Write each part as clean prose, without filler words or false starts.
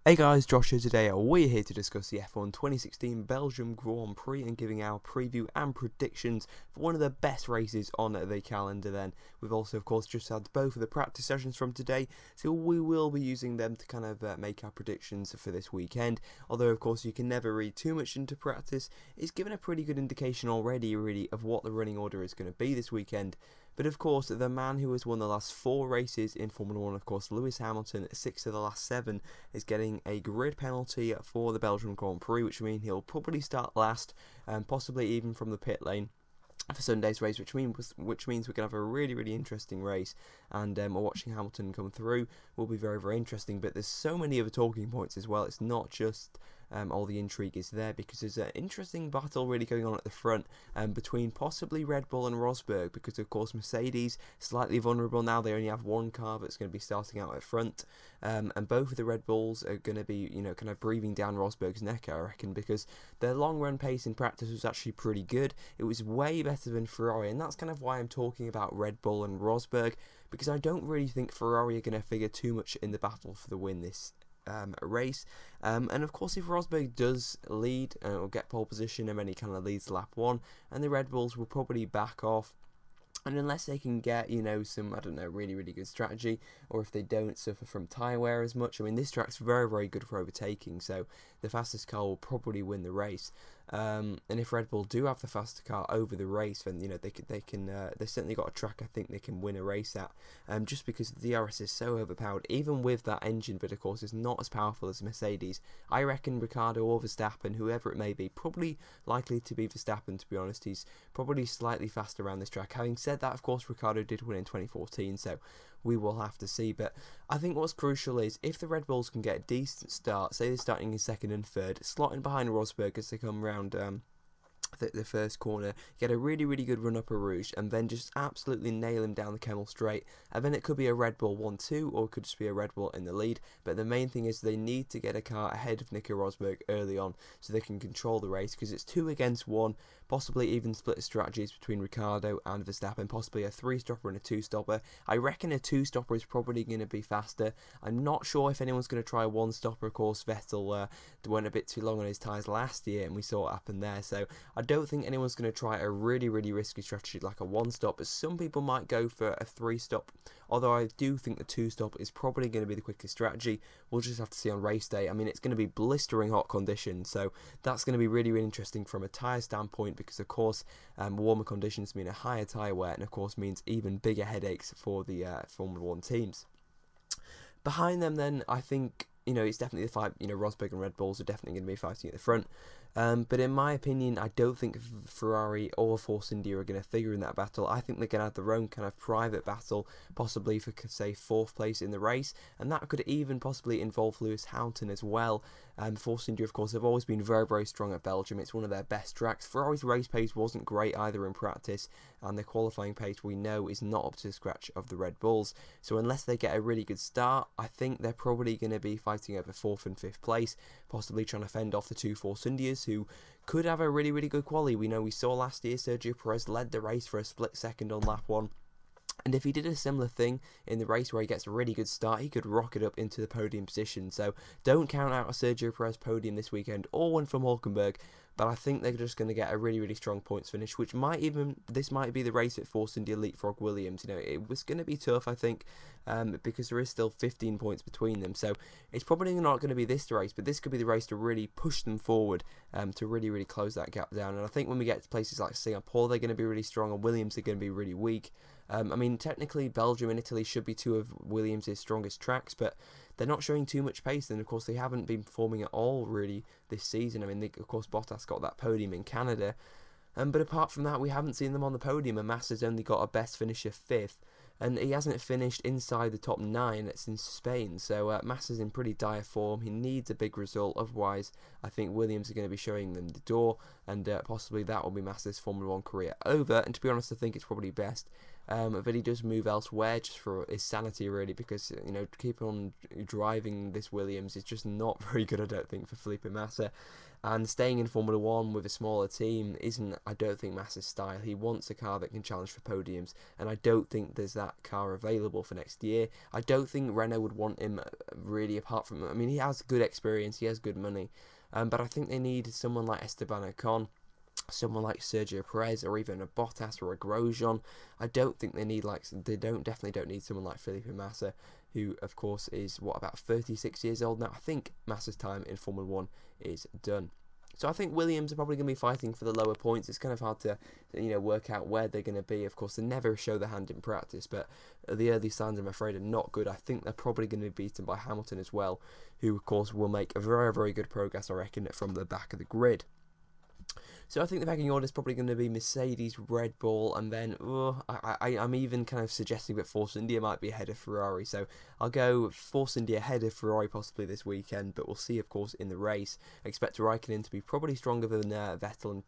Hey guys, Josh here today. We're here to discuss the F1 2016 Belgium Grand Prix and giving our preview and predictions for one of the best races on the calendar then. We've also, of course, just had both of the practice sessions from today, so we will be using them to kind of make our predictions for this weekend. Although, of course, you can never read too much into practice. It's given a pretty good indication already, really, of what the running order is going to be this weekend. But of course, the man who has won the last 4 races in Formula 1, of course, Lewis Hamilton, 6 of the last 7, is getting a grid penalty for the Belgian Grand Prix, which means he'll probably start last, and possibly even from the pit lane for Sunday's race, which means we're going to have a really interesting race, and watching Hamilton come through will be very interesting. But there's so many other talking points as well. It's not just all the intrigue is there, because there's an interesting battle really going on at the front between possibly Red Bull and Rosberg, because of course Mercedes slightly vulnerable now. They only have one car that's going to be starting out at front, and both of the Red Bulls are going to be, kind of breathing down Rosberg's neck, I reckon, because their long run pace in practice was actually pretty good. It was way better than Ferrari, and that's kind of why I'm talking about Red Bull and Rosberg, because I don't really think Ferrari are going to figure too much in the battle for the win this race. And of course, if Rosberg does lead or get pole position, and then he kind of leads lap 1, and the Red Bulls will probably back off. And unless they can get, some, I don't know, really good strategy, or if they don't suffer from tyre wear as much. I mean, this track's very good for overtaking, so the fastest car will probably win the race. And if Red Bull do have the faster car over the race, then they've certainly got a track I think they can win a race at. Just because the DRS is so overpowered, even with that engine, but of course it's not as powerful as Mercedes. I reckon Ricciardo or Verstappen, whoever it may be, probably likely to be Verstappen, to be honest. He's probably slightly faster around this track. Having said that, of course, Ricciardo did win in 2014, so we will have to see. But I think what's crucial is if the Red Bulls can get a decent start, say they're starting in second and third, slotting behind Rosberg as they come round the first corner, get a really good run up a Rouge, and then just absolutely nail him down the Kemmel straight, and then it could be a Red Bull 1-2, or it could just be a Red Bull in the lead. But the main thing is they need to get a car ahead of Nico Rosberg early on, so they can control the race, because it's 2 against 1, possibly even split strategies between Ricciardo and Verstappen, possibly a 3-stopper and a 2-stopper. I reckon a 2-stopper is probably going to be faster. I'm not sure if anyone's going to try a 1-stopper. Of course, Vettel went a bit too long on his tyres last year, and we saw what happened there, so I don't think anyone's going to try a really risky strategy like a 1-stop, but some people might go for a 3-stop, although I do think the 2-stop is probably going to be the quickest strategy. We'll just have to see on race day. I mean, it's going to be blistering hot conditions, so that's going to be really interesting from a tyre standpoint, because of course warmer conditions mean a higher tyre wear, and of course means even bigger headaches for the Formula 1 teams. Behind them then, I think, it's definitely the fight. Rosberg and Red Bulls are definitely going to be fighting at the front. But in my opinion, I don't think Ferrari or Force India are going to figure in that battle. I think they're going to have their own kind of private battle, possibly for, say, 4th place in the race, and that could even possibly involve Lewis Hamilton as well. Force India, of course, have always been very strong at Belgium. It's one of their best tracks. Ferrari's race pace wasn't great either in practice, and their qualifying pace, we know, is not up to the scratch of the Red Bulls. So unless they get a really good start, I think they're probably going to be fighting over 4th and 5th place, possibly trying to fend off the 2 Force Indias, who could have a really good quali. We know we saw last year Sergio Perez led the race for a split second on lap 1. And if he did a similar thing in the race where he gets a really good start, he could rocket up into the podium position. So don't count out a Sergio Perez podium this weekend, or one from Hulkenberg. But I think they're just going to get a really strong points finish, which this might be the race at Force India leapfrog Williams. It was going to be tough, I think, because there is still 15 points between them. So it's probably not going to be this race, but this could be the race to really push them forward, to really close that gap down. And I think when we get to places like Singapore, they're going to be really strong, and Williams are going to be really weak. I mean, technically, Belgium and Italy should be 2 of Williams' strongest tracks, but they're not showing too much pace, and of course they haven't been performing at all really this season. I mean, of course Bottas got that podium in Canada, but apart from that we haven't seen them on the podium, and Massa's only got a best finisher 5th, and he hasn't finished inside the top 9 since Spain, so Massa's in pretty dire form. He needs a big result, otherwise I think Williams are going to be showing them the door, and possibly that will be Massa's Formula 1 career over. And to be honest, I think it's probably best but he does move elsewhere just for his sanity, really, because, you know, keep on driving this Williams is just not very good, I don't think, for Felipe Massa. And staying in Formula 1 with a smaller team isn't, I don't think, Massa's style. He wants a car that can challenge for podiums, and I don't think there's that car available for next year. I don't think Renault would want him, really, apart from, I mean, he has good experience, he has good money, but I think they need someone like Esteban Ocon, someone like Sergio Perez, or even a Bottas or a Grosjean. I don't think they need, like, definitely don't need someone like Felipe Massa, who of course is about 36 years old now. I think Massa's time in Formula 1 is done. So I think Williams are probably going to be fighting for the lower points. It's kind of hard to, you know, work out where they're going to be. Of course, they never show their hand in practice, but the early signs, I'm afraid, are not good. I think they're probably going to be beaten by Hamilton as well, who of course will make a very, very good progress, I reckon, from the back of the grid. So I think the pecking order is probably going to be Mercedes, Red Bull, and then I'm even kind of suggesting that Force India might be ahead of Ferrari. So I'll go Force India ahead of Ferrari possibly this weekend, but we'll see, of course, in the race. I expect Raikkonen to be probably stronger than Vettel, and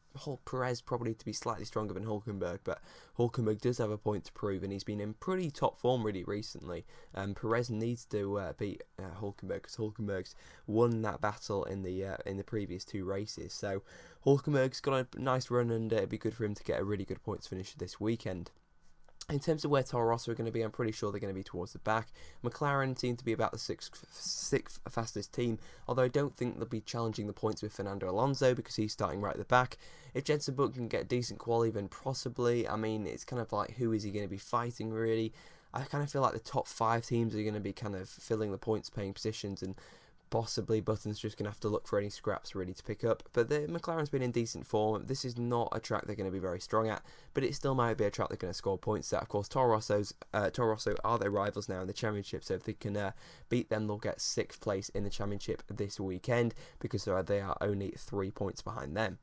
Perez probably to be slightly stronger than Hülkenberg, but Hülkenberg does have a point to prove, and he's been in pretty top form really recently. Perez needs to beat Hülkenberg, because Hülkenberg's won that battle in the previous two races. So Hülkenberg's got a nice run, and it'd be good for him to get a really good points finish this weekend. In terms of where Toro Rosso are going to be, I'm pretty sure they're going to be towards the back. McLaren seem to be about the sixth fastest team, although I don't think they'll be challenging the points with Fernando Alonso, because he's starting right at the back. If Jenson Button can get decent quality, then possibly. I mean, it's kind of like, who is he going to be fighting, really? I kind of feel like the top 5 teams are going to be kind of filling the points paying positions, and possibly Button's just going to have to look for any scraps really to pick up. But the McLaren's been in decent form. This is not a track they're going to be very strong at, but it still might be a track they're going to score points at. Of course, Toro Rosso are their rivals now in the championship, so if they can beat them, they'll get 6th place in the championship this weekend, because they are only 3 points behind them.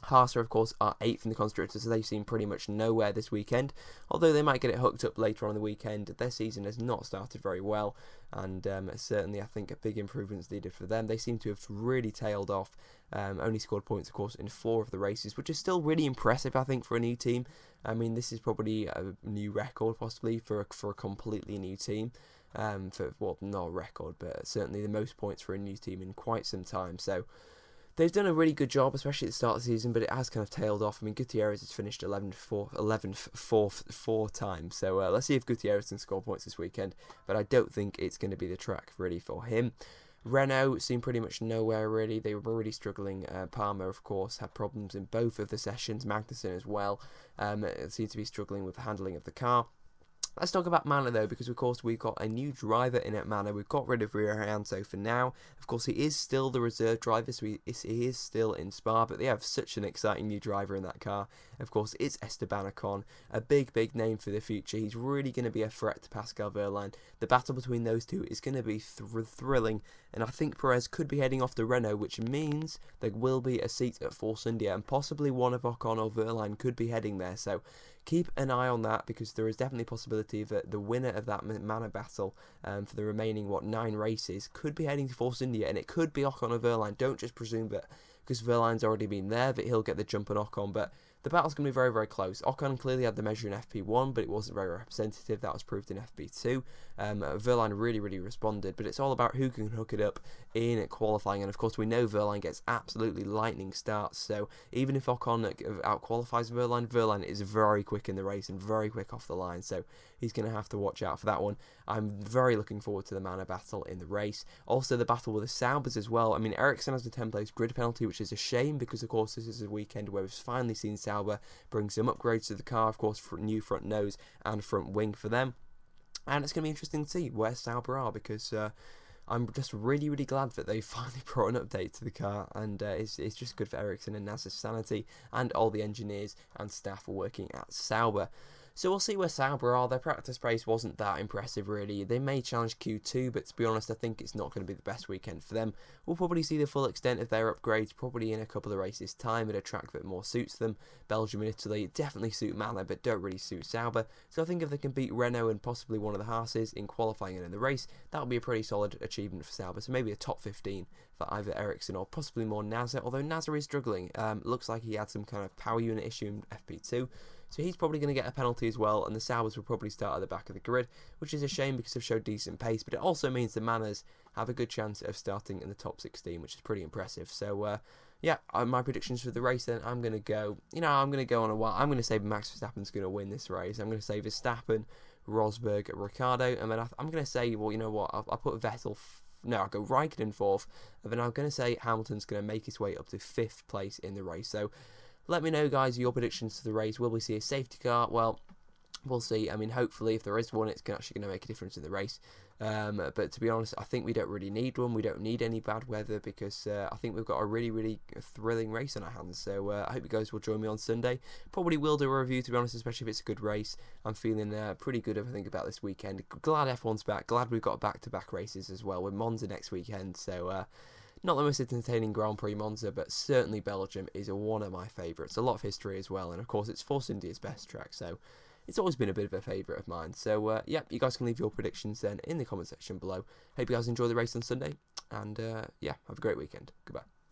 Haas, of course, are 8th in the Constructors, so they've seen pretty much nowhere this weekend. Although they might get it hooked up later on in the weekend, their season has not started very well, and certainly I think a big improvement's needed for them. They seem to have really tailed off, only scored points, of course, in 4 of the races, which is still really impressive, I think, for a new team. I mean, this is probably a new record, possibly, for a completely new team. Not a record, but certainly the most points for a new team in quite some time. So they've done a really good job, especially at the start of the season, but it has kind of tailed off. I mean, Gutierrez has finished 11th four times, so let's see if Gutierrez can score points this weekend, but I don't think it's going to be the track really for him. Renault seem pretty much nowhere, really. They were already struggling. Palmer, of course, had problems in both of the sessions. Magnussen as well seemed to be struggling with the handling of the car. Let's talk about Manor, though, because, of course, we've got a new driver in at Manor. We've got rid of Rianzo for now. Of course, he is still the reserve driver, so he is still in Spa, but they have such an exciting new driver in that car. Of course, it's Esteban Ocon, a big, big name for the future. He's really going to be a threat to Pascal Wehrlein. The battle between those two is going to be thrilling, and I think Perez could be heading off to Renault, which means there will be a seat at Force India, and possibly one of Ocon or Wehrlein could be heading there, so keep an eye on that, because there is definitely a possibility that the winner of that Manor battle for the remaining 9 races could be heading to Force India, and it could be Ocon or Wehrlein. Don't just presume that because Wehrlein's already been there that he'll get the jump on Ocon, but the battle's going to be very, very close. Ocon clearly had the measure in FP1, but it wasn't very representative. That was proved in FP2. Wehrlein really, really responded, but it's all about who can hook it up in qualifying. And of course, we know Wehrlein gets absolutely lightning starts. So even if Ocon outqualifies Wehrlein is very quick in the race and very quick off the line. So he's going to have to watch out for that one. I'm very looking forward to the Manor battle in the race. Also, the battle with the Saubers as well. I mean, Ericsson has a 10-place grid penalty, which is a shame because, of course, this is a weekend where we've finally seen Sauber bring some upgrades to the car. Of course, for new front nose and front wing for them. And it's going to be interesting to see where Sauber are, because I'm just really, really glad that they finally brought an update to the car, and it's just good for Ericsson and Nasser's sanity, and all the engineers and staff working at Sauber. So we'll see where Sauber are. Their practice pace wasn't that impressive, really. They may challenge Q2, but to be honest, I think it's not going to be the best weekend for them. We'll probably see the full extent of their upgrades probably in a couple of races' time at a track that more suits them. Belgium and Italy definitely suit Manor, but don't really suit Sauber. So I think if they can beat Renault and possibly one of the Haases in qualifying and in the race, that would be a pretty solid achievement for Sauber. So maybe a top 15 for either Ericsson or possibly more Nasser, although Nasser is struggling. Looks like he had some kind of power unit issue in FP2. so he's probably going to get a penalty as well, and the Saubers will probably start at the back of the grid, which is a shame because they've showed decent pace, but it also means the Manners have a good chance of starting in the top 16, which is pretty impressive. So yeah, my predictions for the race then, I'm going to go, I'm going to go on a while. I'm going to say Max Verstappen's going to win this race. I'm going to say Verstappen, Rosberg, Ricciardo, and then I'm going to say, well, you know what, I'll put Vettel, I'll go Raikkonen 4th, and then I'm going to say Hamilton's going to make his way up to 5th place in the race. So let me know, guys, your predictions to the race. Will we see a safety car? Well, we'll see. I mean, hopefully, if there is one, it's actually going to make a difference in the race. But to be honest, I think we don't really need one. We don't need any bad weather because I think we've got a really, really thrilling race on our hands. So I hope you guys will join me on Sunday. Probably will do a review, to be honest, especially if it's a good race. I'm feeling pretty good, I think, about this weekend. Glad F1's back. Glad we've got back-to-back races as well with Monza next weekend. So not the most entertaining Grand Prix Monza, but certainly Belgium is one of my favourites. A lot of history as well, and of course it's Force India's best track. So it's always been a bit of a favourite of mine. So, yeah, you guys can leave your predictions then in the comment section below. Hope you guys enjoy the race on Sunday. And, yeah, have a great weekend. Goodbye.